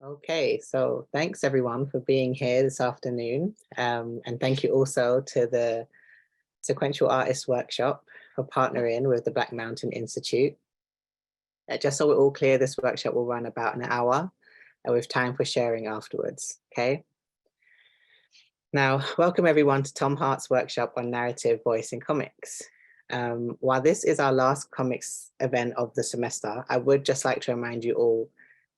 Okay, so thanks everyone for being here this afternoon. And thank you also to the Sequential Artist Workshop for partnering with the Black Mountain Institute. Just so we're all clear, this workshop will run about an hour with time for sharing afterwards, okay? Now, welcome everyone to Tom Hart's workshop on narrative voice in comics. While this is our last comics event of the semester, I would just like to remind you all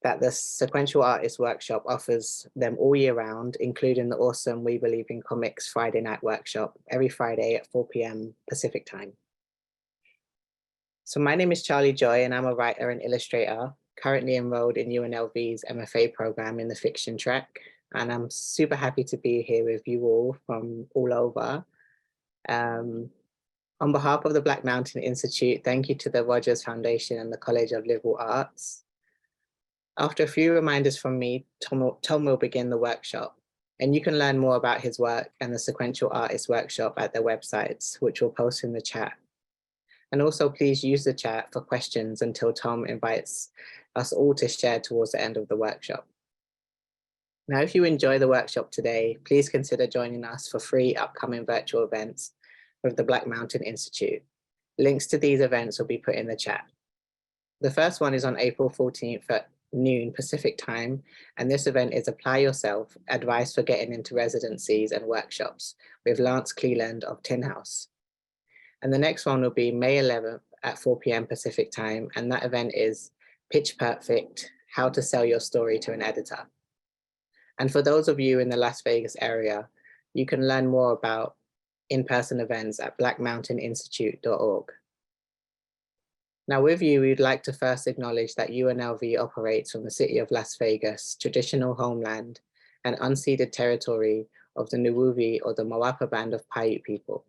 that the Sequential Artist Workshop offers them all year round, including the awesome We Believe in Comics Friday night workshop every Friday at 4 p.m. Pacific time. So my name is Charlie Joy and I'm a writer and illustrator, currently enrolled in UNLV's MFA program in the fiction track. And I'm super happy to be here with you all from all over. On behalf of the Black Mountain Institute, thank you to the Rogers Foundation and the College of Liberal Arts. After a few reminders from me, Tom will begin the workshop, and you can learn more about his work and the Sequential Artist Workshop at their websites, which we'll post in the chat. And also please use the chat for questions until Tom invites us all to share towards the end of the workshop. Now, if you enjoy the workshop today, please consider joining us for free upcoming virtual events with the Black Mountain Institute. Links to these events will be put in the chat. The first one is on April 14th at noon Pacific time, and this event is Apply Yourself, Advice for Getting into Residencies and Workshops with Lance Cleland of Tin House. And the next one will be May 11th at 4 p.m. Pacific time, and that event is Pitch Perfect, How to Sell Your Story to an Editor. And for those of you in the Las Vegas area, you can learn more about in-person events at blackmountaininstitute.org. Now with you, we'd like to first acknowledge that UNLV operates from the city of Las Vegas, traditional homeland and unceded territory of the Nuwuvi or the Mawapa Band of Paiute people.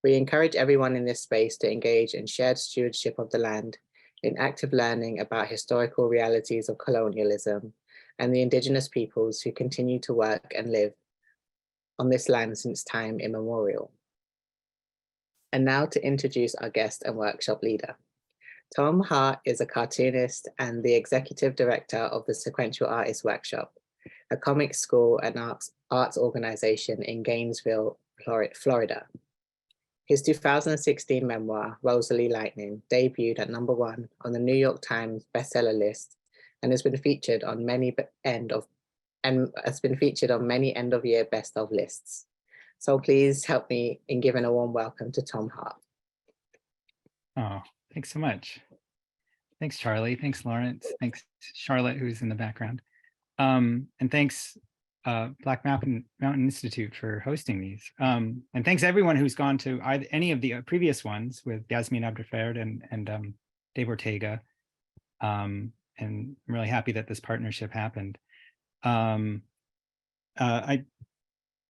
We encourage everyone in this space to engage in shared stewardship of the land, in active learning about historical realities of colonialism and the indigenous peoples who continue to work and live on this land since time immemorial. And now to introduce our guest and workshop leader. Tom Hart is a cartoonist and the executive director of the Sequential Artist Workshop, a comic school and arts organization in Gainesville, Florida. His 2016 memoir, Rosalie Lightning, debuted at #1 on the New York Times Bestseller List and has been featured on many end-of-year best of lists. So please help me in giving a warm welcome to Tom Hart. Oh, thanks so much. Thanks, Charlie. Thanks, Lawrence. Thanks, Charlotte, who's in the background. And thanks, Black Mountain Institute for hosting these. And thanks everyone who's gone to any of the previous ones with Yasmin Abdelfared and Dave Ortega. And I'm really happy that this partnership happened.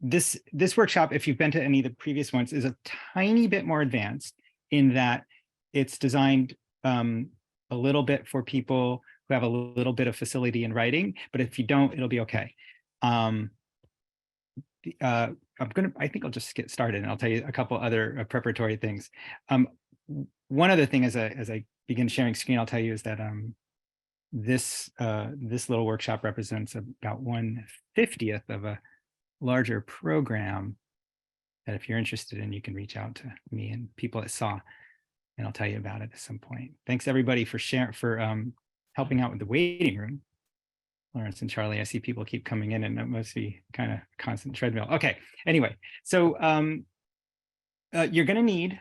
This workshop, if you've been to any of the previous ones, is a tiny bit more advanced in that it's designed a little bit for people who have a little bit of facility in writing, but if you don't, it'll be okay. I think I'll just get started and I'll tell you a couple other preparatory things. One other thing as I begin sharing screen, I'll tell you is that this little workshop represents about 1/50th of a larger program that if you're interested in, you can reach out to me and people at SAW, and I'll tell you about it at some point. Thanks everybody for helping out with the waiting room. Lawrence and Charlie, I see people keep coming in and it must be kind of constant treadmill. Okay, anyway, so you're gonna need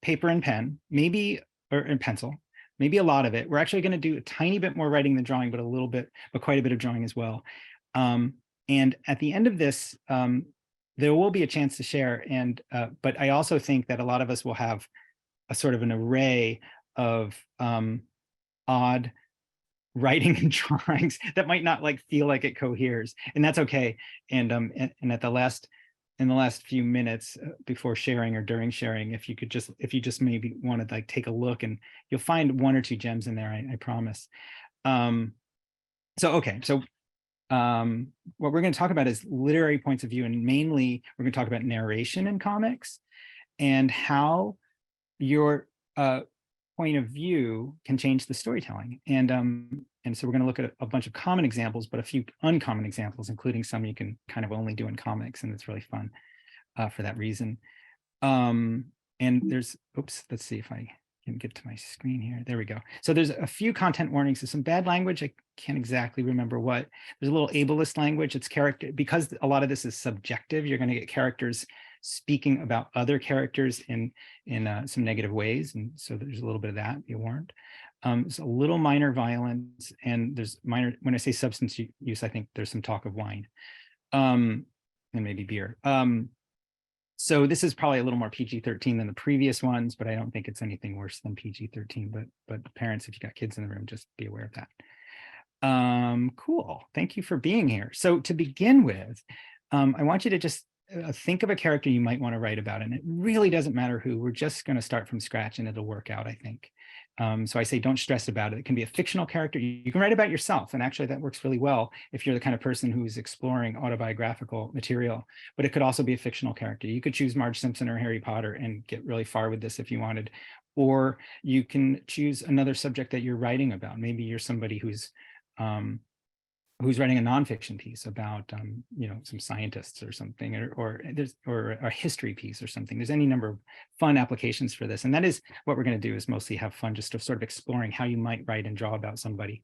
paper and pen, maybe, and pencil, maybe a lot of it. We're actually gonna do a tiny bit more writing than drawing, but quite a bit of drawing as well. And at the end of this, there will be a chance to share. But I also think that a lot of us will have a sort of an array of odd writing and drawings that might not feel like it coheres, and that's okay. And in the last few minutes before sharing or during sharing, if you just maybe want to take a look, and you'll find one or two gems in there, I promise. So what we're going to talk about is literary points of view, and mainly we're going to talk about narration in comics and how your point of view can change the storytelling. And And so we're going to look at a bunch of common examples, but a few uncommon examples, including some you can kind of only do in comics, and it's really fun for that reason. And there's, oops, let's see if I can get to my screen here. There we go. So there's a few content warnings. There's some bad language. I can't exactly remember what. There's a little ableist language. It's character, because a lot of this is subjective. You're going to get characters speaking about other characters in some negative ways. And so there's a little bit of that, be warned. It's a little minor violence, and there's minor, when I say substance use, I think there's some talk of wine and maybe beer. So this is probably a little more PG-13 than the previous ones, but I don't think it's anything worse than PG-13. But parents, if you got kids in the room, just be aware of that. Cool. Thank you for being here. So to begin with, I want you to just think of a character you might want to write about, and it really doesn't matter who. We're just going to start from scratch, and it'll work out, I think. So I say don't stress about it. It can be a fictional character. You can write about yourself, and actually that works really well if you're the kind of person who's exploring autobiographical material, but it could also be a fictional character. You could choose Marge Simpson or Harry Potter and get really far with this if you wanted, or you can choose another subject that you're writing about. Maybe you're somebody who's writing a nonfiction piece about some scientists or something, or a history piece or something. There's any number of fun applications for this, and that is what we're going to do, is mostly have fun, just of sort of exploring how you might write and draw about somebody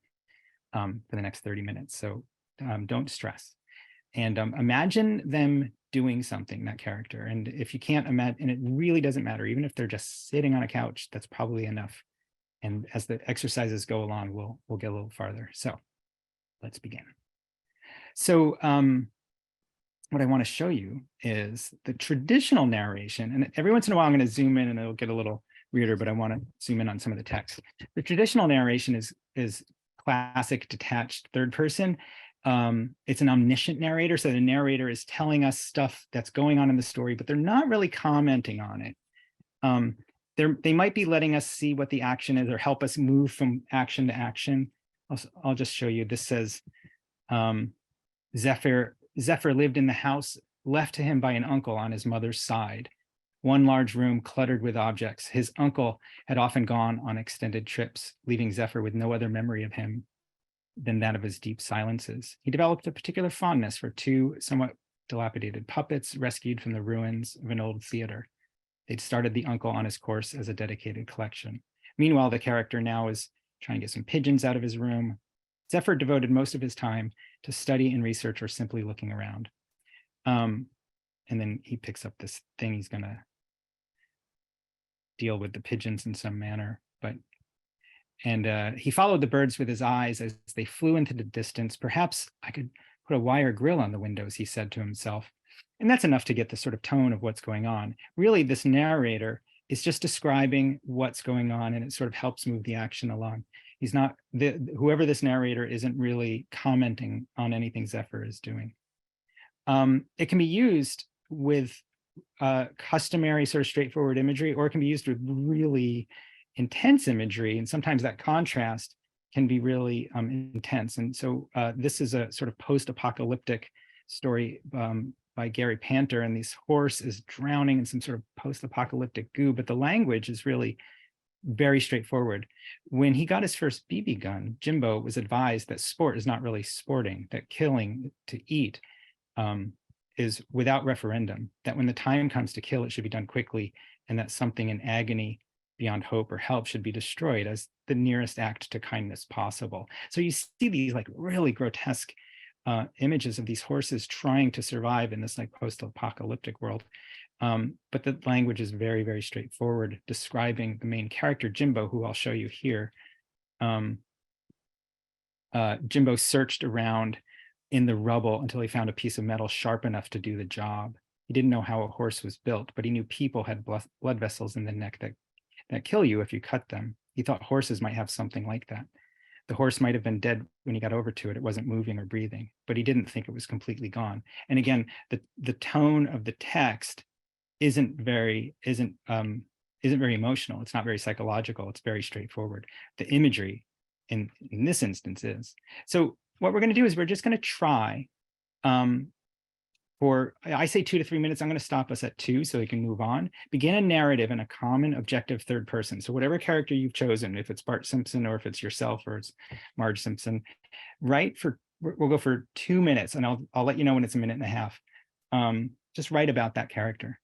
for the next 30 minutes. So don't stress, and imagine them doing something, that character. And if you can't imagine, and it really doesn't matter, even if they're just sitting on a couch, that's probably enough. And as the exercises go along, we'll get a little farther. So let's begin. So what I want to show you is the traditional narration. And every once in a while, I'm going to zoom in and it'll get a little weirder, but I want to zoom in on some of the text. The traditional narration is classic detached third person. It's an omniscient narrator. So the narrator is telling us stuff that's going on in the story, but they're not really commenting on it. They might be letting us see what the action is or help us move from action to action. I'll just show you. This says, Zephyr lived in the house left to him by an uncle on his mother's side. One large room cluttered with objects. His uncle had often gone on extended trips, leaving Zephyr with no other memory of him than that of his deep silences. He developed a particular fondness for two somewhat dilapidated puppets rescued from the ruins of an old theater. They'd started the uncle on his course as a dedicated collection. Meanwhile, the character now is trying to get some pigeons out of his room. Zephyr devoted most of his time to study and research or simply looking around. And then he picks up this thing. He's going to deal with the pigeons in some manner. And he followed the birds with his eyes as they flew into the distance. Perhaps I could put a wire grill on the windows, he said to himself. And that's enough to get the sort of tone of what's going on. Really, this narrator is just describing what's going on, and it sort of helps move the action along. He's not, whoever this narrator isn't really commenting on anything Zephyr is doing. It can be used with customary sort of straightforward imagery, or it can be used with really intense imagery. And sometimes that contrast can be really intense. And so this is a sort of post-apocalyptic story by Gary Panter, and this horse is drowning in some sort of post-apocalyptic goo, but the language is really very straightforward. When he got his first BB gun, Jimbo was advised that sport is not really sporting, that killing to eat is without referendum, that when the time comes to kill, it should be done quickly, and that something in agony beyond hope or help should be destroyed as the nearest act to kindness possible. So you see these like really grotesque images of these horses trying to survive in this like post-apocalyptic world. But the language is very, very straightforward, describing the main character, Jimbo, who I'll show you here. Jimbo searched around in the rubble until he found a piece of metal sharp enough to do the job. He didn't know how a horse was built, but he knew people had blood vessels in the neck that kill you if you cut them. He thought horses might have something like that. The horse might have been dead when he got over to it. It wasn't moving or breathing, but he didn't think it was completely gone. And again, the tone of the text isn't very emotional. It's not very psychological. It's very straightforward. The imagery in this instance is. So what we're going to do is we're just going to try I say 2 to 3 minutes. I'm going to stop us at 2 so we can move on. Begin a narrative in a common objective third person. So whatever character you've chosen, if it's Bart Simpson or if it's yourself or it's Marge Simpson, we'll go for 2 minutes, and I'll let you know when it's a minute and a half. Just write about that character.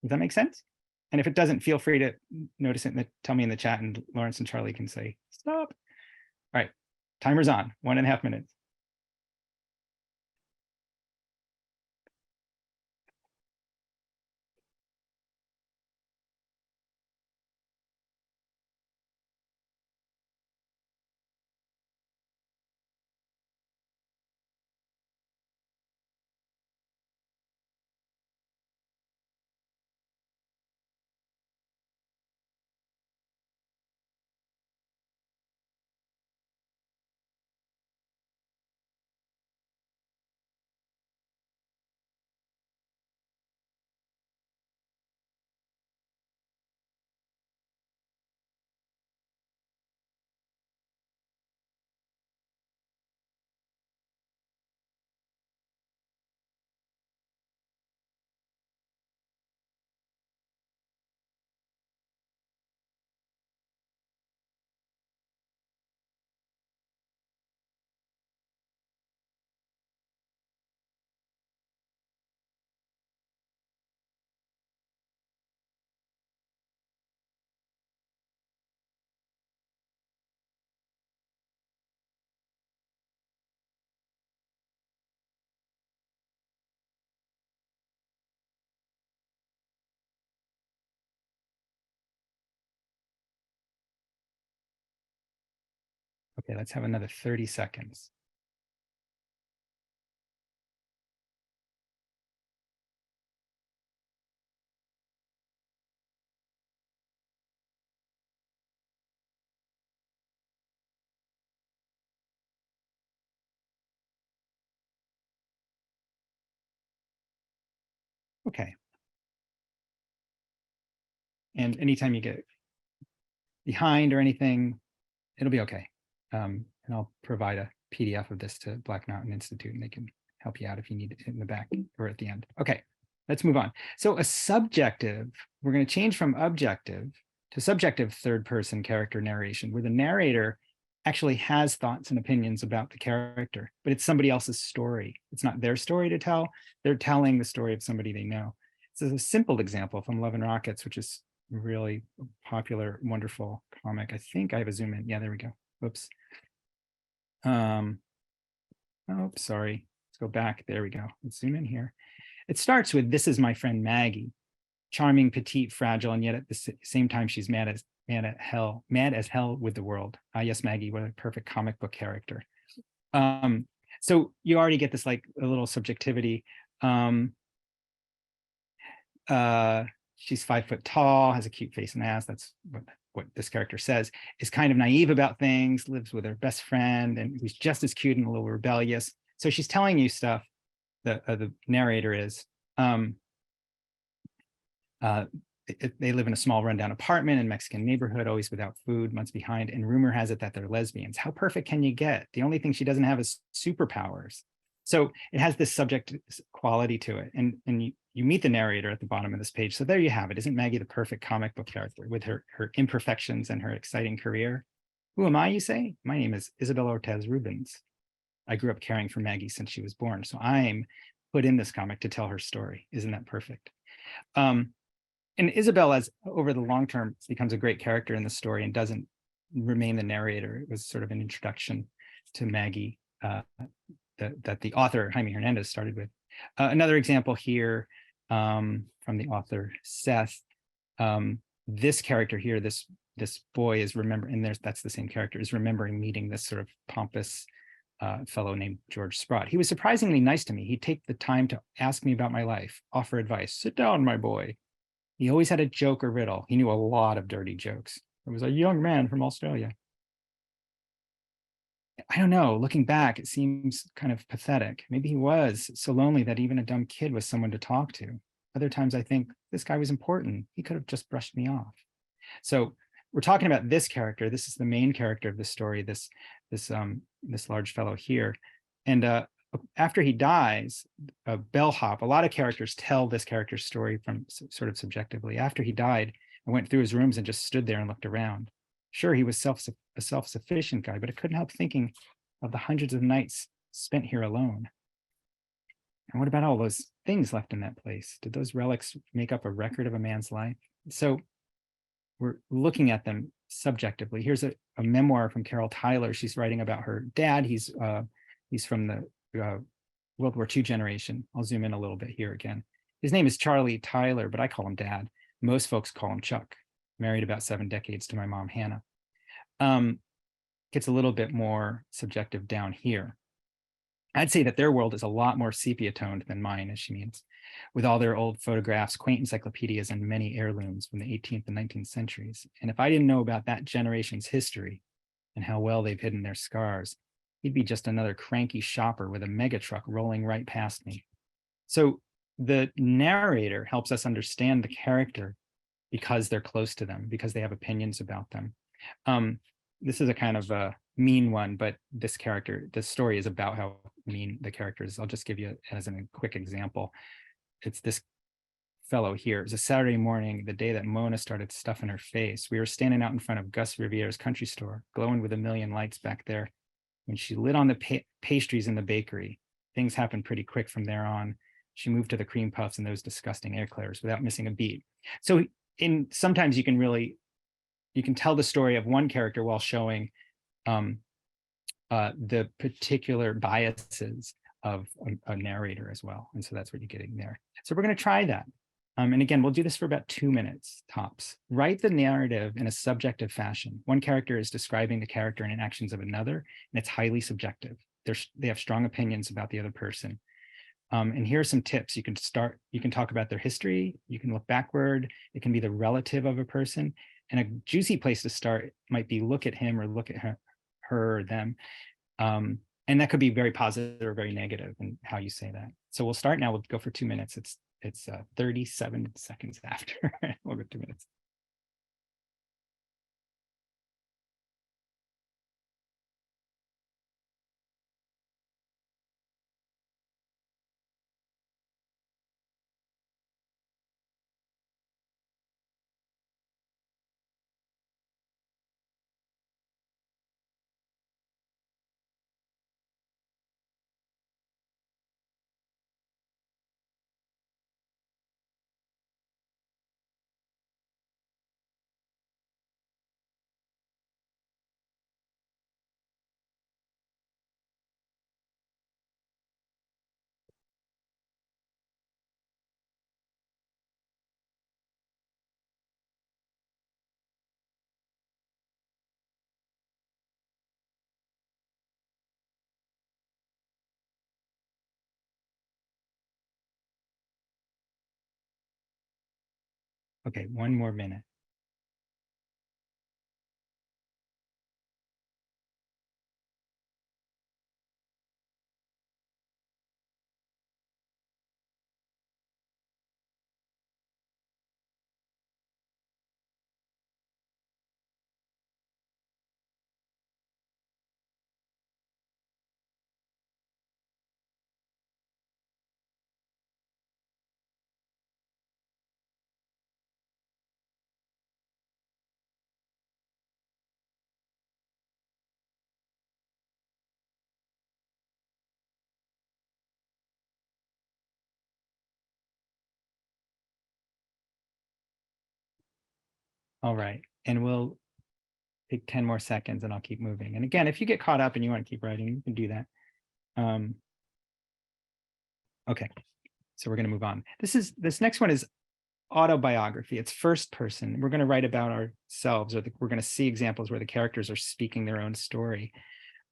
Does that make sense? And if it doesn't, feel free to notice it and tell me in the chat, and Lawrence and Charlie can say stop. All right, timer's on, 1.5 minutes. Okay, let's have another 30 seconds. Okay. And anytime you get behind or anything, it'll be okay. And I'll provide a PDF of this to Black Mountain Institute, and they can help you out if you need it in the back or at the end. Okay, let's move on. So a subjective, we're going to change from objective to subjective third person character narration, where the narrator actually has thoughts and opinions about the character, but it's somebody else's story. It's not their story to tell. They're telling the story of somebody they know. This is a simple example from Love and Rockets, which is really popular, wonderful comic. I think I have a zoom in. Yeah, there we go. Whoops. Oh, sorry. Let's go back. There we go. Let's zoom in here. It starts with, "This is my friend Maggie, charming, petite, fragile, and yet at the same time she's mad as hell with the world. Ah, yes, Maggie, what a perfect comic book character." So you already get this like a little subjectivity. She's 5 foot tall, has a cute face and ass. That's what this character says. Is kind of naive about things, lives with her best friend, and who's just as cute and a little rebellious. So she's telling you stuff. The narrator is. They live in a small rundown apartment in Mexican neighborhood, always without food, months behind, and rumor has it that they're lesbians. How perfect can you get? The only thing she doesn't have is superpowers. So it has this subject quality to it. And you meet the narrator at the bottom of this page. So there you have it. Isn't Maggie the perfect comic book character with her imperfections and her exciting career? Who am I, you say? My name is Isabel Ortez Rubens. I grew up caring for Maggie since she was born. So I'm put in this comic to tell her story. Isn't that perfect? And Isabel, as over the long term, becomes a great character in the story and doesn't remain the narrator. It was sort of an introduction to Maggie that the author, Jaime Hernandez, started with. Another example here from the author, Seth. This character here, this boy is remembering, and that's the same character, is remembering meeting this sort of pompous fellow named George Sprott. He was surprisingly nice to me. He'd take the time to ask me about my life, offer advice. "Sit down, my boy." He always had a joke or riddle. He knew a lot of dirty jokes. It was a young man from Australia. I don't know, looking back, it seems kind of pathetic. Maybe he was so lonely that even a dumb kid was someone to talk to. Other times I think this guy was important. He could have just brushed me off. So we're talking about this character. This is the main character of the story, this large fellow here. And after he dies, a bellhop, a lot of characters tell this character's story from sort of subjectively. After he died, I went through his rooms and just stood there and looked around. Sure, he was a self-sufficient guy, but I couldn't help thinking of the hundreds of nights spent here alone. And what about all those things left in that place? Did those relics make up a record of a man's life? So we're looking at them subjectively. Here's a memoir from Carol Tyler. She's writing about her dad. He's from the World War II generation. I'll zoom in a little bit here again. His name is Charlie Tyler, but I call him Dad. Most folks call him Chuck. Married about 7 decades to my mom, Hannah. Gets a little bit more subjective down here. I'd say that their world is a lot more sepia toned than mine, as she means, with all their old photographs, quaint encyclopedias, and many heirlooms from the 18th and 19th centuries. And if I didn't know about that generation's history and how well they've hidden their scars, he'd be just another cranky shopper with a mega truck rolling right past me. So the narrator helps us understand the character because they're close to them, because they have opinions about them. This is a kind of a mean one, but this story is about how mean the character is. I'll just give you as a quick example. It's this fellow here. It was a Saturday morning, the day that Mona started stuffing her face. We were standing out in front of Gus Riviere's country store, glowing with a million lights back there. When she lit on the pastries in the bakery, things happened pretty quick from there on. She moved to the cream puffs and those disgusting eclairs without missing a beat. So sometimes you can tell the story of one character while showing the particular biases of a narrator as well. And so that's what you're getting there. So we're going to try that. And again, we'll do this for about 2 minutes tops. Write the narrative in a subjective fashion. One character is describing the character and actions of another, and it's highly subjective. They have strong opinions about the other person. And here are some tips. You can talk about their history. You can look backward. It can be the relative of a person. And a juicy place to start might be look at him or look at her or them. And that could be very positive or very negative in how you say that. So we'll start now. We'll go for 2 minutes. It's 37 seconds after. We'll go 2 minutes. Okay, 1 more minute. All right, and we'll take 10 more seconds and I'll keep moving. And again, if you get caught up and you want to keep writing, you can do that. Okay, so we're going to move on. This next one is autobiography. It's first person. We're going to write about ourselves, or we're going to see examples where the characters are speaking their own story.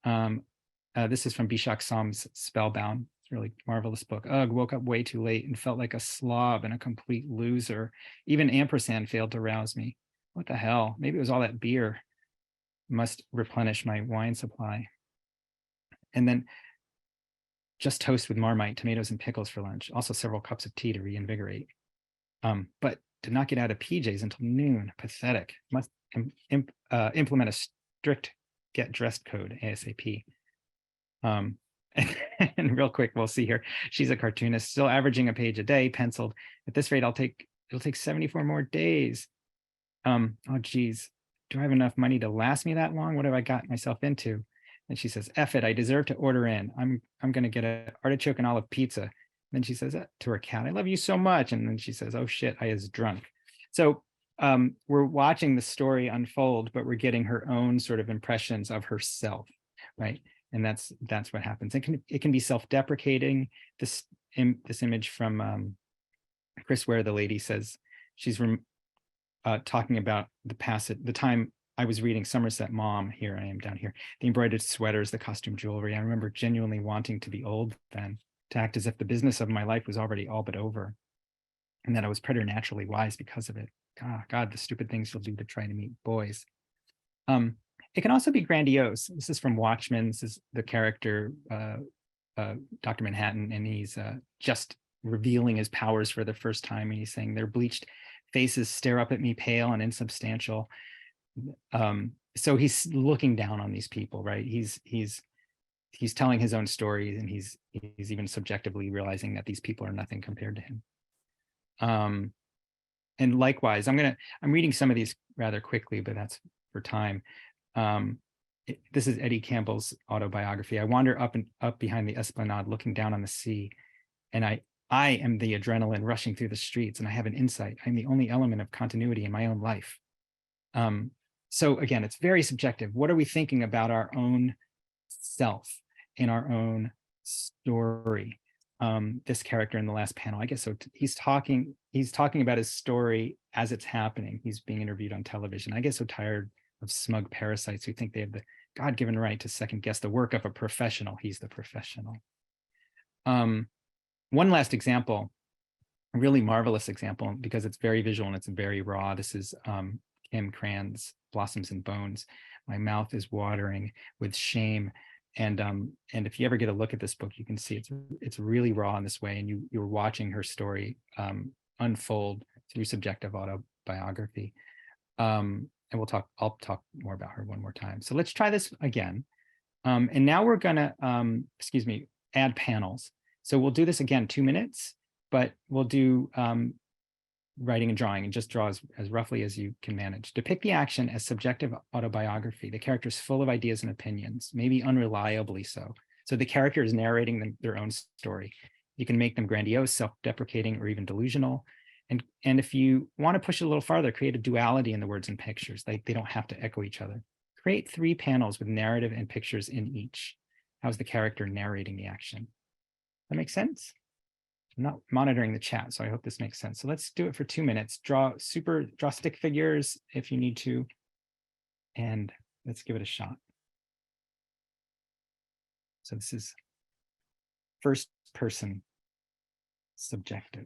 This is from Bishak Som's Spellbound. It's a really marvelous book. Ugh, woke up way too late and felt like a slob and a complete loser. Even ampersand failed to rouse me. What the hell? Maybe it was all that beer. Must replenish my wine supply. And then just toast with Marmite, tomatoes and pickles for lunch. Also several cups of tea to reinvigorate. But did not get out of PJs until noon. Pathetic. Must implement a strict get dressed code ASAP. And real quick, we'll see here. She's a cartoonist, still averaging a page a day, penciled. At this rate, it'll take 74 more days. Oh geez, do I have enough money to last me that long? What have I got myself into? And she says, F it, I deserve to order in. I'm gonna get an artichoke and olive pizza. And then she says to her cat, I love you so much. And then she says, oh shit, I is drunk. So we're watching the story unfold, but we're getting her own sort of impressions of herself, right? And that's what happens. It can be self-deprecating. This image from Chris, where the lady says she's talking about the time I was reading Somerset Maugham. Here I am down here. The embroidered sweaters, the costume jewelry. I remember genuinely wanting to be old then, to act as if the business of my life was already all but over, and that I was preternaturally wise because of it. God, the stupid things you'll do to try to meet boys. It can also be grandiose. This is from Watchmen. This is the character, Dr. Manhattan, and he's just revealing his powers for the first time. And he's saying, their bleached faces stare up at me, pale and insubstantial. So he's looking down on these people, right? He's telling his own story, and he's even subjectively realizing that these people are nothing compared to him. And likewise, I'm reading some of these rather quickly, but that's for time. This is Eddie Campbell's autobiography. I wander up behind the esplanade, looking down on the sea, and I am the adrenaline rushing through the streets, and I have an insight. I'm the only element of continuity in my own life. So again, it's very subjective. What are we thinking about our own self in our own story? This character in the last panel, I guess so. He's talking about his story as it's happening. He's being interviewed on television. I get so tired of smug parasites who think they have the God-given right to second guess the work of a professional. He's the professional. One last example, a really marvelous example, because it's very visual and it's very raw. This is Kim Cran's Blossoms and Bones. My mouth is watering with shame. And if you ever get a look at this book, you can see it's really raw in this way, and you're watching her story unfold through subjective autobiography. And I'll talk more about her one more time. So let's try this again. And now we're gonna, add panels. So we'll do this again, 2 minutes, but we'll do writing and drawing, and just draw as roughly as you can manage. Depict the action as subjective autobiography. The character is full of ideas and opinions, maybe unreliably so. So the character is narrating their own story. You can make them grandiose, self-deprecating, or even delusional. And if you want to push it a little farther, create a duality in the words and pictures. They don't have to echo each other. Create 3 panels with narrative and pictures in each. How's the character narrating the action? That makes sense? I'm not monitoring the chat, so I hope this makes sense. So let's do it for 2 minutes. Draw stick figures if you need to, and let's give it a shot. So this is first person subjective.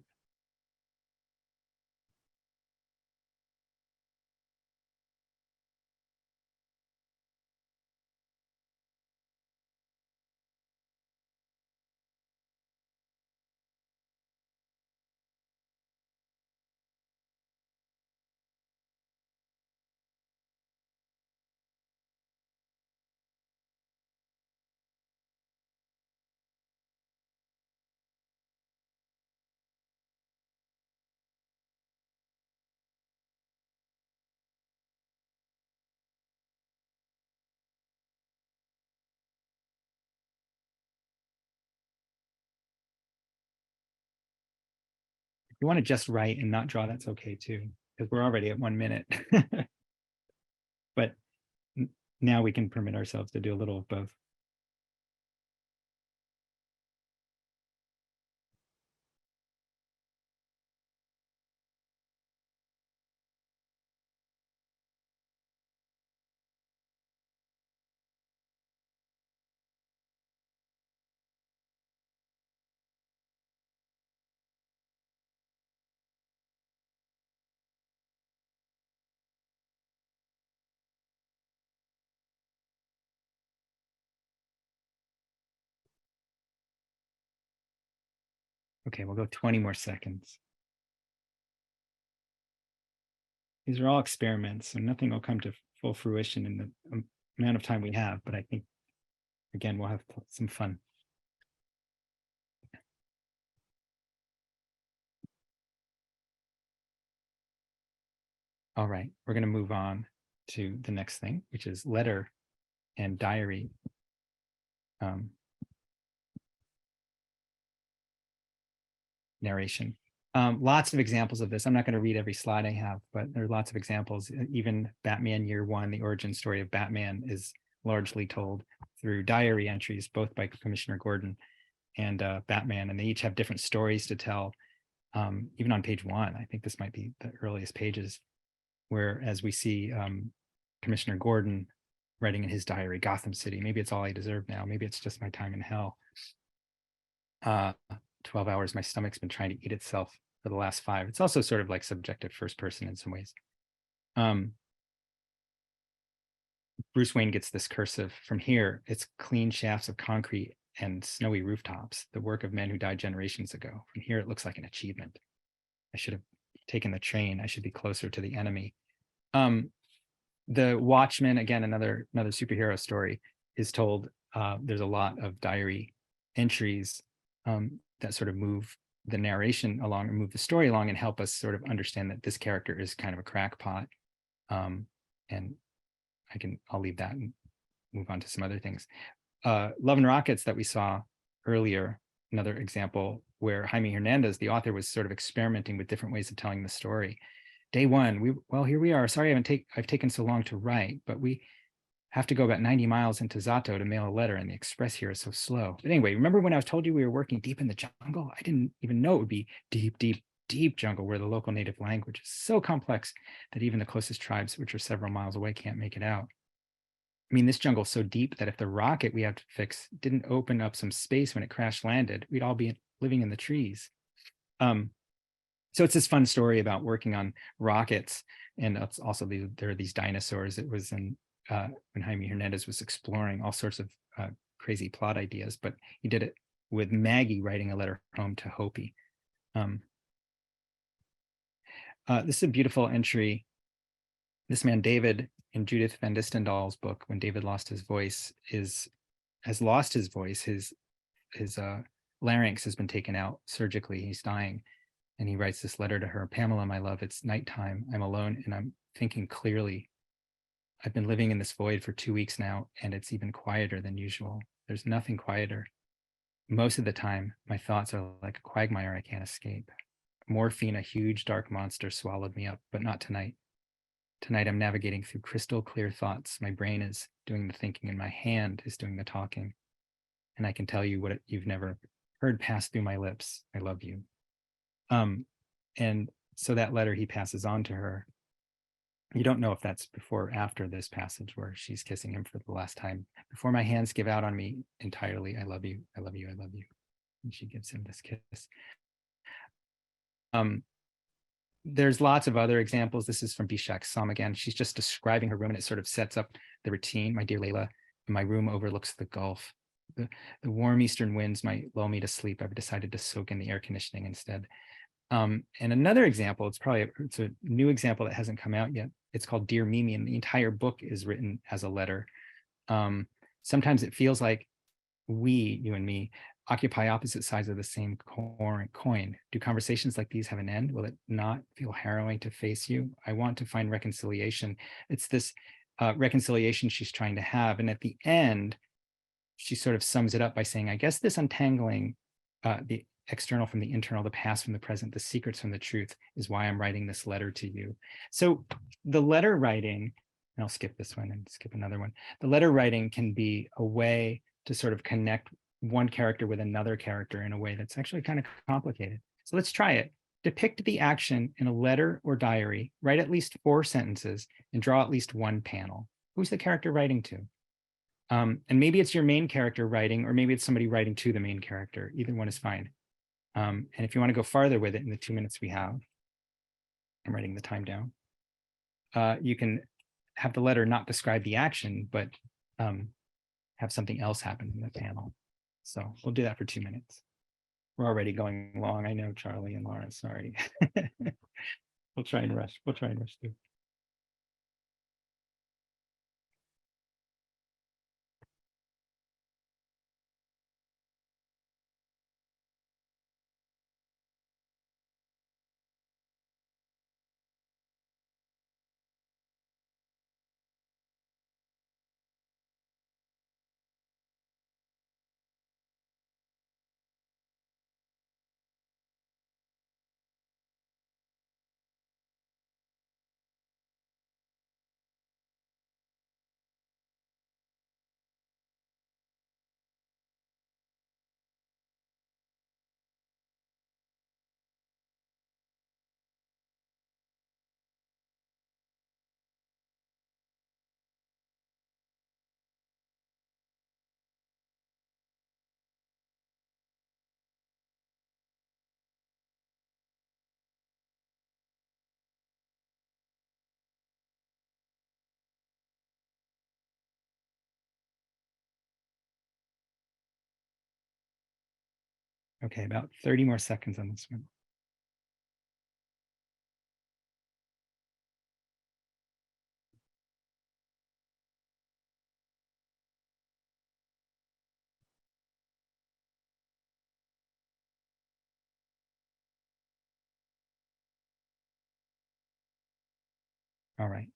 If you want to just write and not draw, that's okay too, because we're already at 1 minute. But now we can permit ourselves to do a little of both. Okay, we'll go 20 more seconds. These are all experiments, so nothing will come to full fruition in the amount of time we have, but I think, again, we'll have some fun. All right, we're going to move on to the next thing, which is letter and diary. Narration. Lots of examples of this. I'm not going to read every slide I have, but there are lots of examples. Even Batman Year One, the origin story of Batman, is largely told through diary entries, both by Commissioner Gordon and Batman, and they each have different stories to tell. Even on page 1, I think this might be the earliest pages, where as we see Commissioner Gordon writing in his diary, Gotham City, maybe it's all I deserve now, maybe it's just my time in hell. 12 hours, my stomach's been trying to eat itself for the last 5. It's also sort of like subjective first person in some ways. Bruce Wayne gets this cursive from here. It's clean shafts of concrete and snowy rooftops, the work of men who died generations ago. From here, it looks like an achievement. I should have taken the train. I should be closer to the enemy. The Watchmen, again, another superhero story, is told. There's a lot of diary entries that sort of move the narration along, or move the story along, and help us sort of understand that this character is kind of a crackpot. And I'll leave that and move on to some other things. Love and Rockets that we saw earlier, another example where Jaime Hernandez, the author, was sort of experimenting with different ways of telling the story. Day one, well, here we are. Sorry, I've taken so long to write, but we have to go about 90 miles into Zato to mail a letter, and the express here is so slow. But anyway, remember when I told you we were working deep in the jungle? I didn't even know it would be deep, deep, deep jungle, where the local native language is so complex that even the closest tribes, which are several miles away, can't make it out. I mean, this jungle's so deep that if the rocket we have to fix didn't open up some space when it crash landed, we'd all be living in the trees. So it's this fun story about working on rockets. And it's also there are these dinosaurs. It was in when Jaime Hernandez was exploring all sorts of crazy plot ideas, but he did it with Maggie writing a letter home to Hopi. This is a beautiful entry. This man, David, in Judith Van Distendal's book, When David Lost His Voice, has lost his voice. His larynx has been taken out surgically. He's dying. And he writes this letter to her: Pamela, my love, it's nighttime. I'm alone and I'm thinking clearly. I've been living in this void for 2 weeks now, and it's even quieter than usual. There's nothing quieter. Most of the time, my thoughts are like a quagmire I can't escape. Morphine, a huge dark monster, swallowed me up, but not tonight. Tonight, I'm navigating through crystal clear thoughts. My brain is doing the thinking and my hand is doing the talking. And I can tell you what you've never heard pass through my lips. I love you. And so that letter he passes on to her. You don't know if that's before or after this passage where she's kissing him for the last time. Before my hands give out on me entirely, I love you, I love you, I love you. And she gives him this kiss. There's lots of other examples. This is from Bishak Sam again. She's just describing her room, and it sort of sets up the routine. My dear Layla, my room overlooks the Gulf. The warm eastern winds might lull me to sleep. I've decided to soak in the air conditioning instead. And another example, it's a new example that hasn't come out yet. It's called Dear Mimi, and the entire book is written as a letter. Sometimes it feels like we, you and me, occupy opposite sides of the same coin. Do conversations like these have an end? Will it not feel harrowing to face you? I want to find reconciliation. It's this reconciliation she's trying to have. And at the end, she sort of sums it up by saying, I guess this untangling the external from the internal, the past from the present, the secrets from the truth is why I'm writing this letter to you. So the letter writing, and I'll skip this one and skip another one. The letter writing can be a way to sort of connect one character with another character in a way that's actually kind of complicated. So let's try it. Depict the action in a letter or diary, write at least 4 sentences, and draw at least 1 panel. Who's the character writing to? And maybe it's your main character writing, or maybe it's somebody writing to the main character. Either one is fine. And if you want to go farther with it in the 2 minutes we have, I'm writing the time down, you can have the letter not describe the action, but have something else happen in the panel. So we'll do that for 2 minutes. We're already going long. I know, Charlie and Laura, sorry. We'll try and rush through. Okay, about 30 more seconds on this one. All right.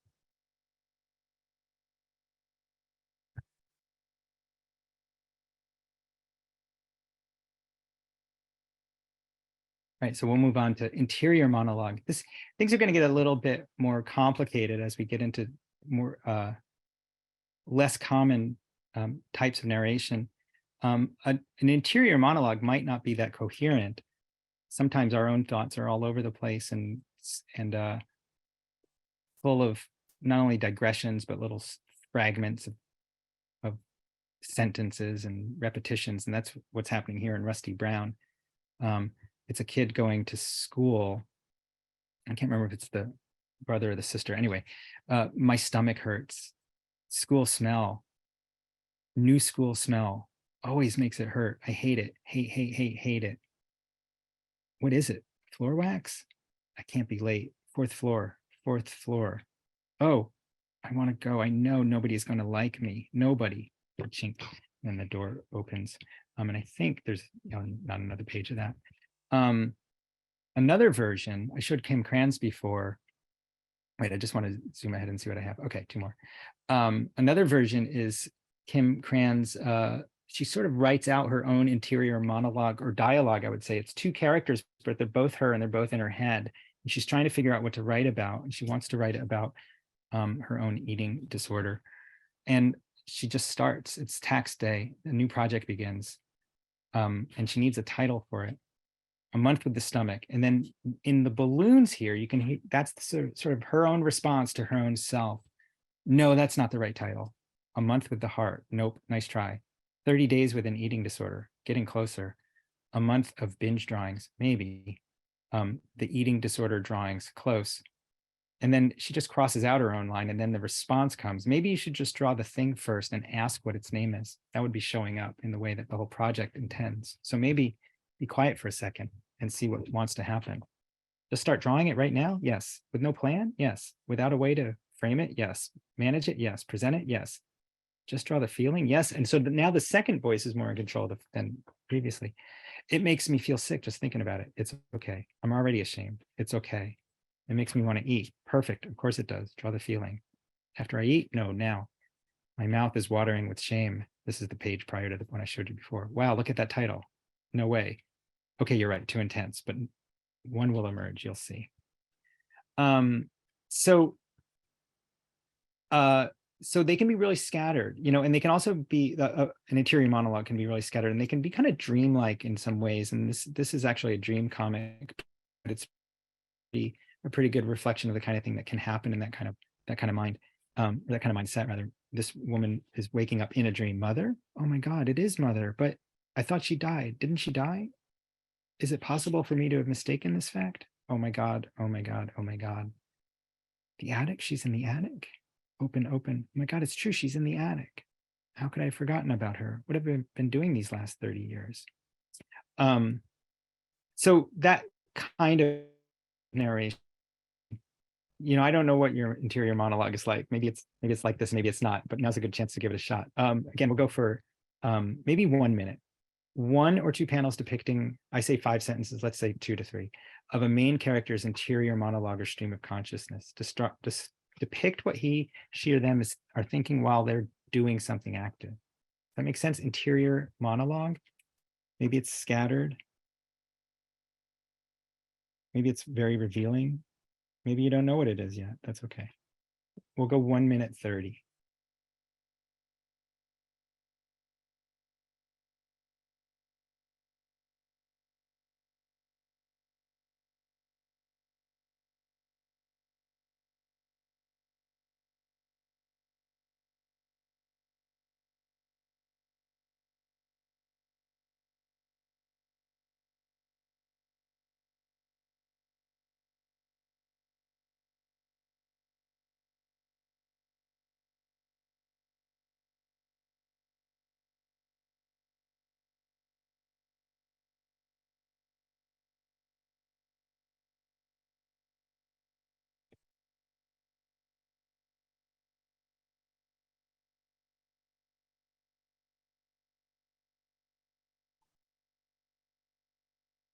All right, so we'll move on to interior monologue. Things are going to get a little bit more complicated as we get into more less common types of narration. An interior monologue might not be that coherent. Sometimes our own thoughts are all over the place and full of not only digressions, but little fragments of sentences and repetitions. And that's what's happening here in Rusty Brown. It's a kid going to school. I can't remember if it's the brother or the sister. Anyway, my stomach hurts. School smell, new school smell, always makes it hurt. I hate it. Hate it. What is it? Floor wax? I can't be late. Fourth floor. Oh, I want to go. I know nobody's going to like me. Nobody. Chink. And the door opens. And I think there's not another page of that. Another version, I showed Kim Cran's before. Wait, I just want to zoom ahead and see what I have. Okay, two more. Another version is Kim Cran's, she sort of writes out her own interior monologue or dialogue, I would say. It's two characters, but they're both her and they're both in her head. And she's trying to figure out what to write about. And she wants to write about her own eating disorder. And she just starts. It's tax day. A new project begins. And she needs a title for it. A month with the stomach. And then in the balloons here, you can hear that's the sort of her own response to her own self. No, that's not the right title. A month with the heart. Nope, nice try. 30 days with an eating disorder. Getting closer. A month of binge drawings. Maybe. The eating disorder drawings. Close. And then she just crosses out her own line and then the response comes. Maybe you should just draw the thing first and ask what its name is. That would be showing up in the way that the whole project intends. So maybe be quiet for a second and see what wants to happen. Just start drawing it right now? Yes. With no plan? Yes. Without a way to frame it? Yes. Manage it? Yes. Present it? Yes. Just draw the feeling? Yes. And so now the second voice is more in control than previously. It makes me feel sick just thinking about it. It's okay. I'm already ashamed. It's okay. It makes me want to eat. Perfect. Of course it does. Draw the feeling. After I eat? No, now. My mouth is watering with shame. This is the page prior to the one I showed you before. Wow, look at that title. No way. Okay, you're right. Too intense, but one will emerge. You'll see. So they can be really scattered, and they can also be an interior monologue can be really scattered, and they can be kind of dreamlike in some ways. And this is actually a dream comic, but it's a pretty good reflection of the kind of thing that can happen in that kind of mind, that kind of mindset rather. This woman is waking up in a dream. Mother? Oh my God, it is Mother. But I thought she died. Didn't she die? Is it possible for me to have mistaken this fact? Oh my God, oh my God, oh my God. The attic? She's in the attic? Open. Oh my God, it's true. She's in the attic. How could I have forgotten about her? What have I been doing these last 30 years? So that kind of narration, I don't know what your interior monologue is like. Maybe it's like this, maybe it's not, but now's a good chance to give it a shot. Again, we'll go for maybe 1 minute. 1 or 2 panels depicting, I say 5 sentences, let's say 2 to 3, of a main character's interior monologue or stream of consciousness. Depict what he, she, or them are thinking while they're doing something active. That makes sense? Interior monologue. Maybe it's scattered. Maybe it's very revealing. Maybe you don't know what it is yet. That's okay. We'll go 1 minute 30.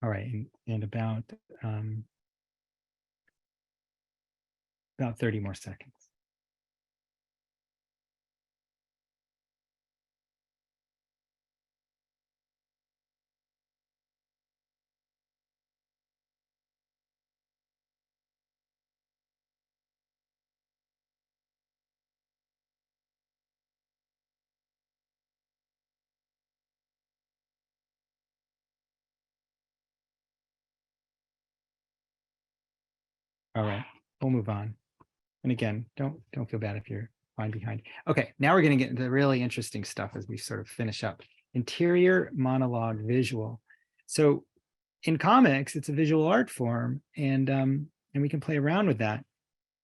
All right, and about 30 more seconds. All right, we'll move on. And again, don't feel bad if you're fine behind. Okay, now we're going to get into the really interesting stuff as we sort of finish up. Interior monologue visual. So in comics, it's a visual art form, and we can play around with that.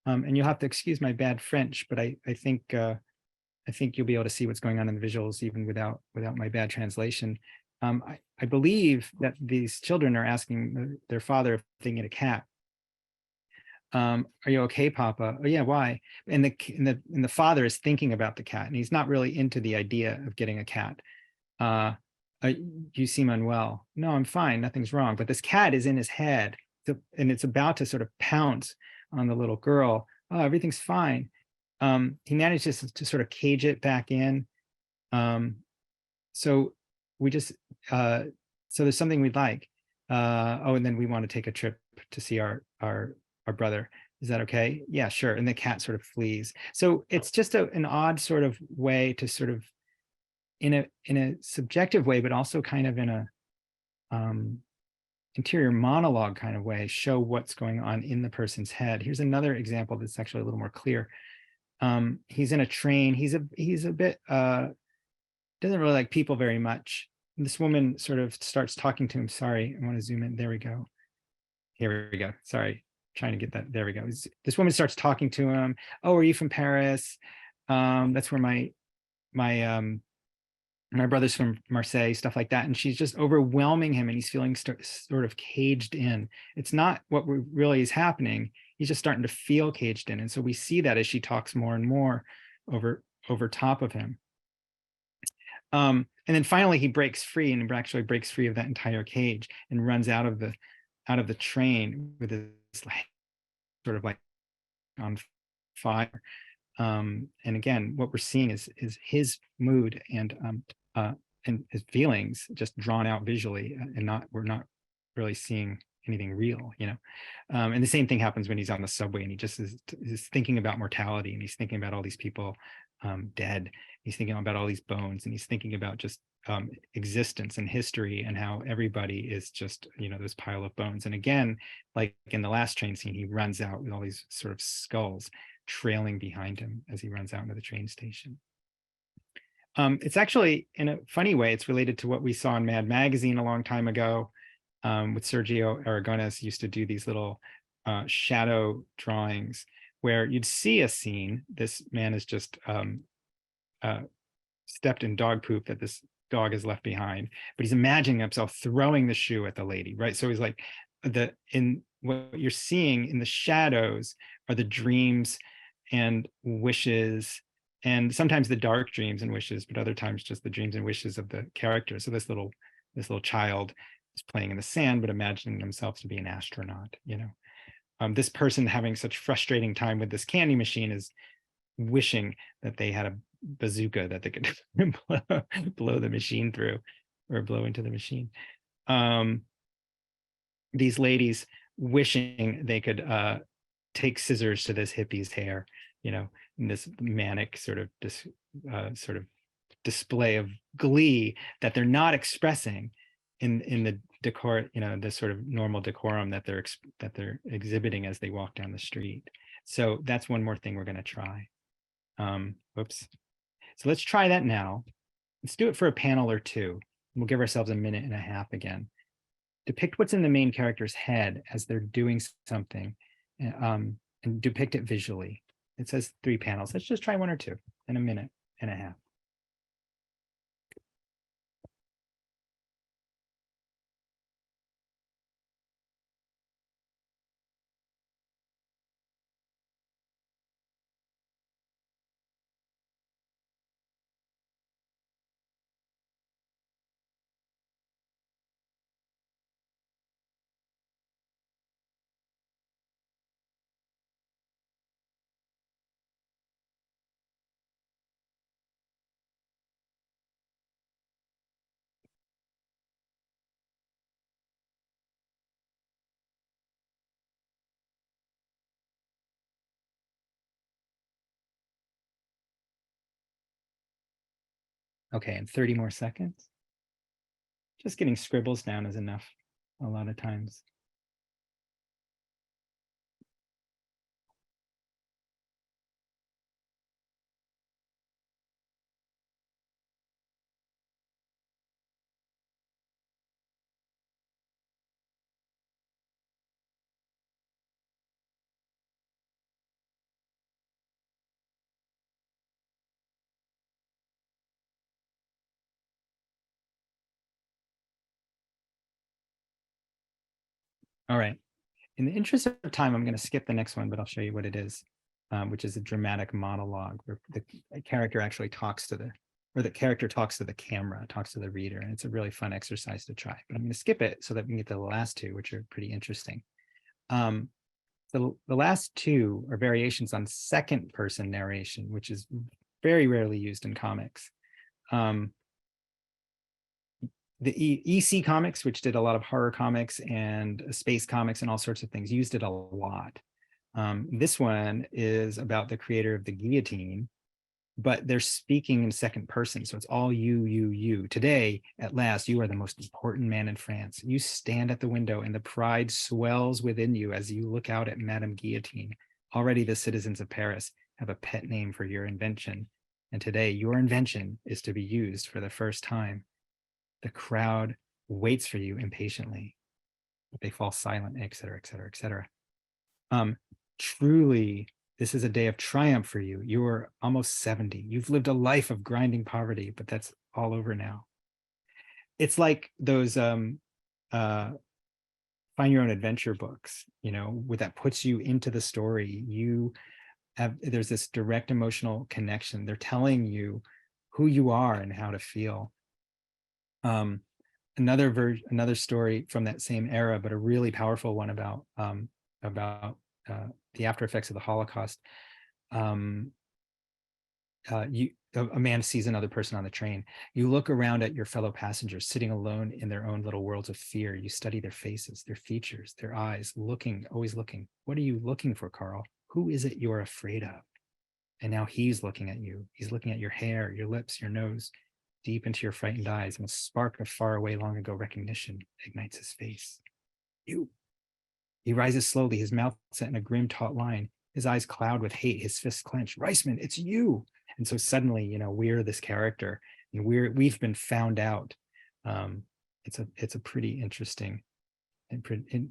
And you'll have to excuse my bad French, but I think you'll be able to see what's going on in the visuals even without my bad translation. I believe that these children are asking their father if they can get a cat. Are you okay, Papa? Oh yeah, why? And the father is thinking about the cat, and he's not really into the idea of getting a cat. You seem unwell. No, I'm fine, nothing's wrong. But this cat is in his head, and it's about to sort of pounce on the little girl. Oh, everything's fine. He manages to sort of cage it back in. So we just so there's something we'd like. Oh, and then we want to take a trip to see our brother. Is that okay? Yeah, sure. And the cat sort of flees. So it's just an odd sort of way to sort of in a subjective way, but also kind of in a interior monologue kind of way, show what's going on in the person's head. Here's another example that's actually a little more clear. He's in a train. He's a bit doesn't really like people very much. And this woman sort of starts talking to him. Sorry, I want to zoom in. There we go. Here we go. Sorry, trying to get that. There we go. This woman starts talking to him. Oh, are you from Paris? That's where my brother's from Marseille, stuff like that. And she's just overwhelming him, and he's feeling sort of caged in. It's not what really is happening. He's just starting to feel caged in. And so we see that as she talks more and more over top of him. And then finally he breaks free, and actually breaks free of that entire cage and runs out of the train with this sort of like on fire. And again, what we're seeing is his mood and his feelings just drawn out visually, and we're not really seeing anything real, you know. And the same thing happens when he's on the subway, and he just is thinking about mortality, and he's thinking about all these people dead. He's thinking about all these bones, and he's thinking about just existence and history, and how everybody is just, you know, this pile of bones. And again, like in the last train scene, he runs out with all these sort of skulls trailing behind him as he runs out into the train station. It's actually, in a funny way, it's related to what we saw in Mad Magazine a long time ago, with Sergio Aragonés used to do these little shadow drawings where you'd see a scene. This man is just stepped in dog poop that this dog has left behind, but he's imagining himself throwing the shoe at the lady, right? So he's like, in what you're seeing in the shadows are the dreams and wishes, and sometimes the dark dreams and wishes, but other times just the dreams and wishes of the character. So this little child is playing in the sand, but imagining themselves to be an astronaut, you know. This person having such frustrating time with this candy machine is wishing that they had a bazooka that they could blow the machine through, or blow into the machine. These ladies wishing they could take scissors to this hippie's hair, you know, in this manic sort of display of glee that they're not expressing in the decor, you know, the sort of normal decorum that they're exhibiting as they walk down the street. So that's one more thing we're going to try. Whoops. So let's try that now. Let's do it for a panel or two. We'll give ourselves a minute and a half again. Depict what's in the main character's head as they're doing something, and depict it visually. It says 3 panels. Let's just try 1 or 2 in a minute and a half. Okay, and 30 more seconds. Just getting scribbles down is enough a lot of times. All right. In the interest of time, I'm going to skip the next one, but I'll show you what it is, which is a dramatic monologue where the character actually talks to the character talks to the camera, talks to the reader. And it's a really fun exercise to try, but I'm going to skip it so that we can get to the last two, which are pretty interesting. The last two are variations on second person narration, which is very rarely used in comics. The EC comics, which did a lot of horror comics and space comics and all sorts of things, used it a lot. This one is about the creator of the guillotine, but they're speaking in second person. So it's all you. Today, at last, you are the most important man in France. You stand at the window and the pride swells within you as you look out at Madame Guillotine. Already the citizens of Paris have a pet name for your invention. And today your invention is to be used for the first time. The crowd waits for you impatiently. They fall silent, et cetera, et cetera, et cetera. Truly, this is a day of triumph for you. You are almost 70. You've lived a life of grinding poverty, but that's all over now. It's like those find your own adventure books, where that puts you into the story. There's this direct emotional connection. They're telling you who you are and how to feel. Another story from that same era, but a really powerful one about the after effects of the Holocaust. A man sees another person on the train. You look around at your fellow passengers sitting alone in their own little worlds of fear. You study their faces, their features, their eyes, always looking. What are you looking for, Carl? Who is it you're afraid of? And now he's looking at you. He's looking at your hair, your lips, your nose, deep into your frightened eyes, and a spark of faraway long ago recognition ignites his face. You. He rises slowly, his mouth set in a grim, taut line, his eyes cloud with hate, his fists clenched. Reisman, it's you. And so suddenly, we're this character, and we've been found out. It's a pretty interesting and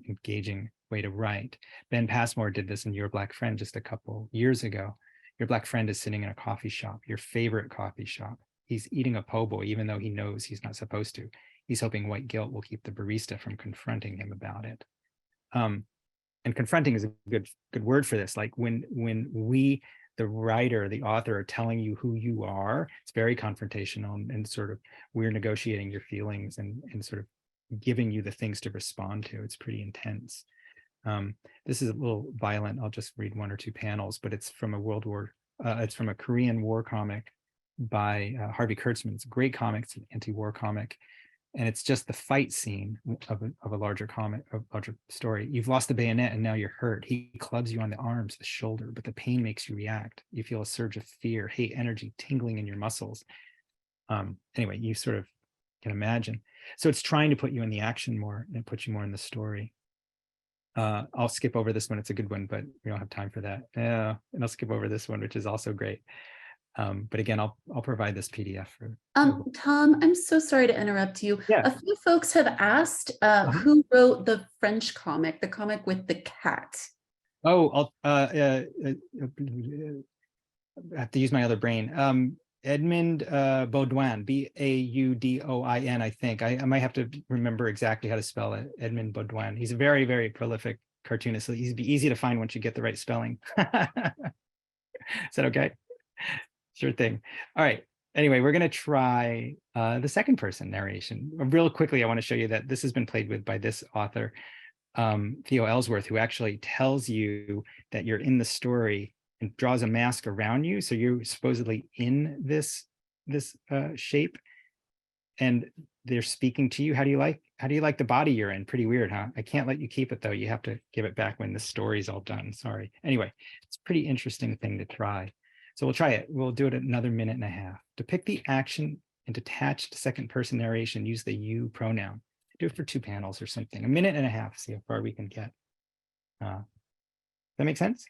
engaging way to write. Ben Passmore did this in Your Black Friend just a couple years ago. Your black friend is sitting in a coffee shop, your favorite coffee shop. He's eating a po' boy, even though he knows he's not supposed to. He's hoping white guilt will keep the barista from confronting him about it. And confronting is a good word for this. Like when we, the writer, the author, are telling you who you are, it's very confrontational, and sort of we're negotiating your feelings and sort of giving you the things to respond to. It's pretty intense. This is a little violent. I'll just read one or two panels, but it's from it's from a Korean war comic by Harvey Kurtzman. It's a great comic. It's an anti-war comic. And it's just the fight scene of a larger comic, a larger story. You've lost the bayonet and now you're hurt. He clubs you on the arms, the shoulder, but the pain makes you react. You feel a surge of fear, hate, energy tingling in your muscles. Anyway, you sort of can imagine. So it's trying to put you in the action more and put you more in the story. I'll skip over this one. It's a good one, but we don't have time for that. And I'll skip over this one, which is also great. But again, I'll provide this PDF for. Tom, I'm so sorry to interrupt you. Yeah. A few folks have asked who wrote the French comic, the comic with the cat. Oh, I have to use my other brain. Edmond Baudouin, Baudouin, I think. I might have to remember exactly how to spell it. Edmond Baudouin. He's a very, very prolific cartoonist. So he'd be easy to find once you get the right spelling. Is that okay? Sure thing. All right. Anyway, we're going to try the second person narration. Real quickly, I want to show you that this has been played with by this author, Theo Ellsworth, who actually tells you that you're in the story and draws a mask around you. So you're supposedly in this shape, and they're speaking to you. How do you like the body you're in? Pretty weird, huh? I can't let you keep it though. You have to give it back when the story's all done. Sorry. Anyway, it's a pretty interesting thing to try. So we'll try it. We'll do it another minute and a half. Depict the action and detached second person narration, use the you pronoun. Do it for 2 panels or something, 1.5 minutes, see how far we can get. Does that make sense?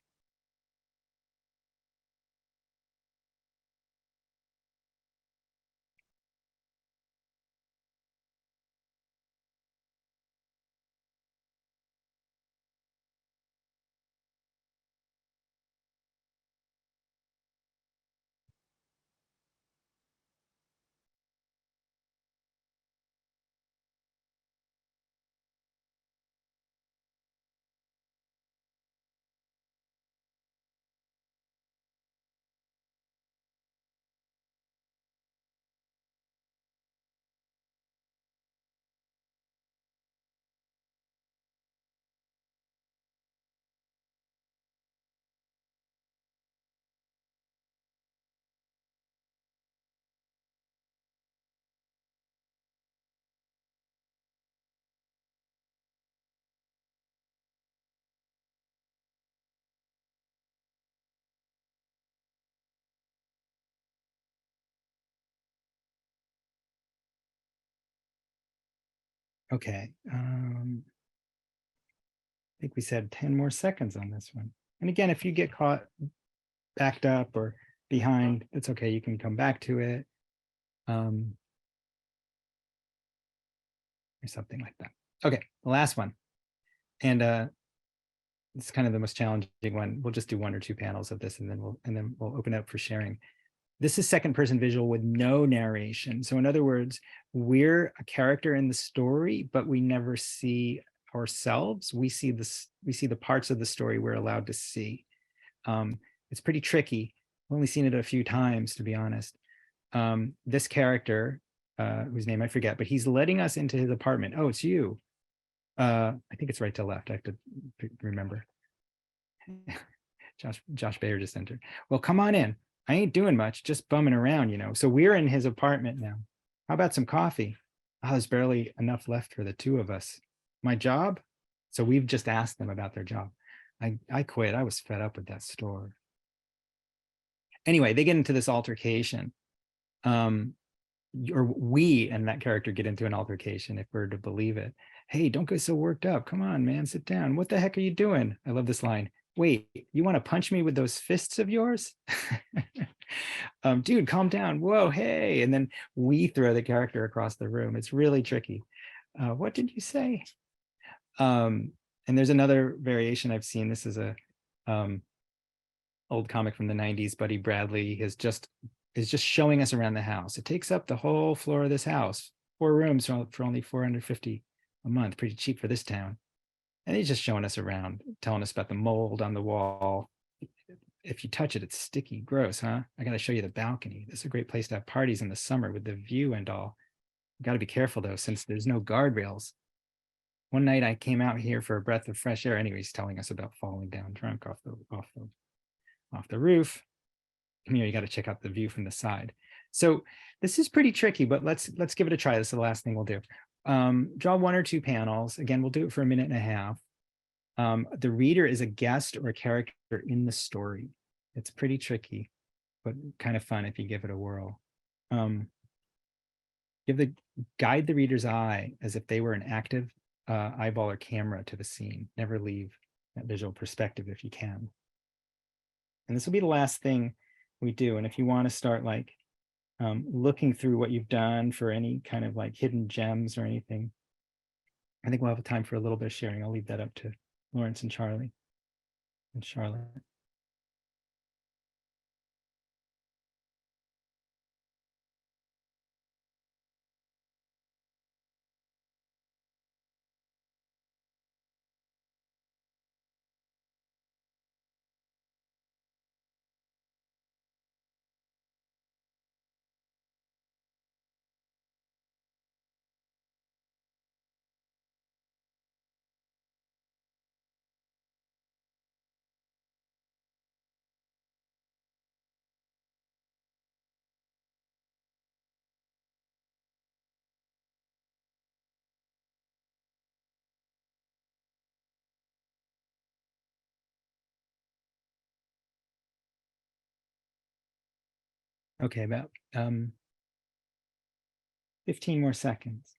Okay. I think we said 10 more seconds on this one. And again, if you get caught backed up or behind, it's okay. You can come back to it. Or something like that. Okay, the last one. And it's kind of the most challenging one. We'll just do 1 or 2 panels of this, and then we'll open up for sharing. This is second person visual with no narration. So in other words, we're a character in the story, but we never see ourselves. We see the parts of the story we're allowed to see. It's pretty tricky. I've only seen it a few times, to be honest. This character, whose name I forget, but he's letting us into his apartment. Oh, it's you. I think it's right to left. I have to remember. Josh Bayer just entered. Well, come on in. I ain't doing much, just bumming around, you know. So we're in his apartment now. How about some coffee? Oh, there's barely enough left for the 2 of us. My job? So we've just asked them about their job. I quit. I was fed up with that store. Anyway, they get into this altercation. Or we and that character get into an altercation, if we're to believe it. Hey, don't get so worked up. Come on, man, sit down. What the heck are you doing? I love this line. Wait, you want to punch me with those fists of yours? Dude, calm down. Whoa, hey. And then we throw the character across the room. It's really tricky. What did you say? And there's another variation I've seen. This is a old comic from the 90s. Buddy Bradley is just showing us around the house. It takes up the whole floor of this house. 4 rooms for only $450 a month. Pretty cheap for this town. And he's just showing us around, telling us about the mold on the wall. If you touch it, it's sticky, gross, huh? I got to show you the balcony. This is a great place to have parties in the summer with the view and all. You got to be careful though, since there's no guardrails. One night I came out here for a breath of fresh air. Anyway, he's telling us about falling down drunk off the roof. You know, you got to check out the view from the side. So this is pretty tricky, but let's give it a try. This is the last thing we'll do. Draw 1 or 2 panels. Again, we'll do it for 1.5 minutes. The reader is a guest or a character in the story. It's pretty tricky, but kind of fun if you give it a whirl. Guide the reader's eye as if they were an active eyeball or camera to the scene. Never leave that visual perspective if you can. And this will be the last thing we do. And if you want to start like looking through what you've done for any kind of like hidden gems or anything, I think we'll have time for a little bit of sharing. I'll leave that up to Lawrence and Charlie and Charlotte. Okay, about 15 more seconds.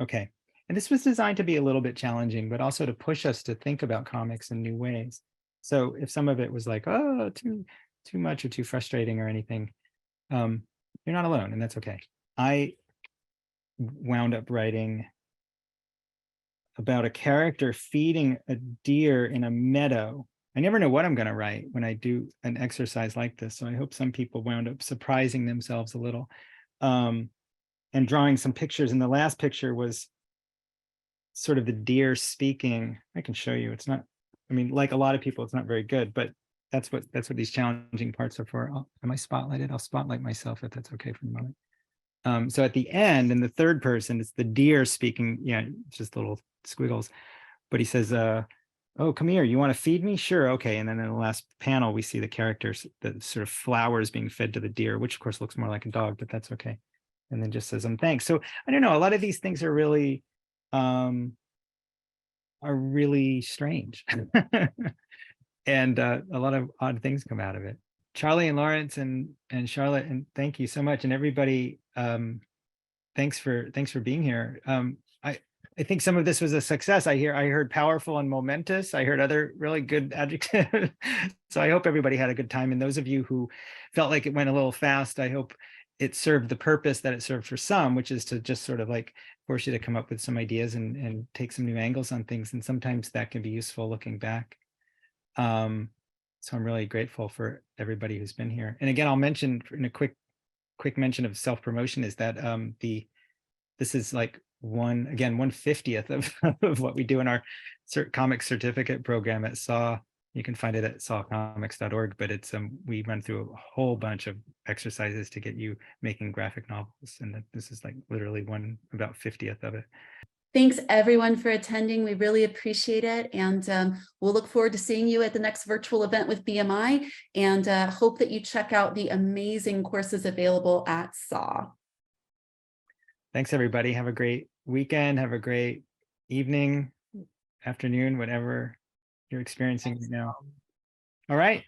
Okay, and this was designed to be a little bit challenging, but also to push us to think about comics in new ways. So if some of it was like, oh, too much or too frustrating or anything, you're not alone, and that's okay. I wound up writing about a character feeding a deer in a meadow. I never know what I'm going to write when I do an exercise like this, so I hope some people wound up surprising themselves a little, and drawing some pictures. And the last picture was sort of the deer speaking. I can show you. It's not, I mean, like a lot of people, it's not very good, but that's what these challenging parts are for. Am I spotlighted? I'll spotlight myself if that's okay for the moment. So at the end, in the third person, it's the deer speaking. Yeah, just little squiggles. But he says, oh, come here. You want to feed me? Sure. Okay. And then in the last panel, we see the characters, the sort of flowers being fed to the deer, which of course looks more like a dog, but that's okay. And then just says, thanks. So I don't know. A lot of these things are really strange. And a lot of odd things come out of it. Charlie and Lawrence and Charlotte, and thank you so much. And everybody, thanks for being here. I think some of this was a success. I heard powerful and momentous. I heard other really good adjectives. So I hope everybody had a good time. And those of you who felt like it went a little fast, I hope it served the purpose that it served for some, which is to just sort of like force you to come up with some ideas and take some new angles on things. And sometimes that can be useful looking back. So I'm really grateful for everybody who's been here. And again, I'll mention in a quick mention of self-promotion is that this is like 1/50th of what we do in our comic certificate program at SAW. You can find it at sawcomics.org, but it's we run through a whole bunch of exercises to get you making graphic novels, and this is like literally about 50th of it. Thanks everyone for attending. We really appreciate it. And we'll look forward to seeing you at the next virtual event with BMI, and hope that you check out the amazing courses available at SAW. Thanks everybody. Have a great weekend. Have a great evening, afternoon, whatever you're experiencing right now. All right.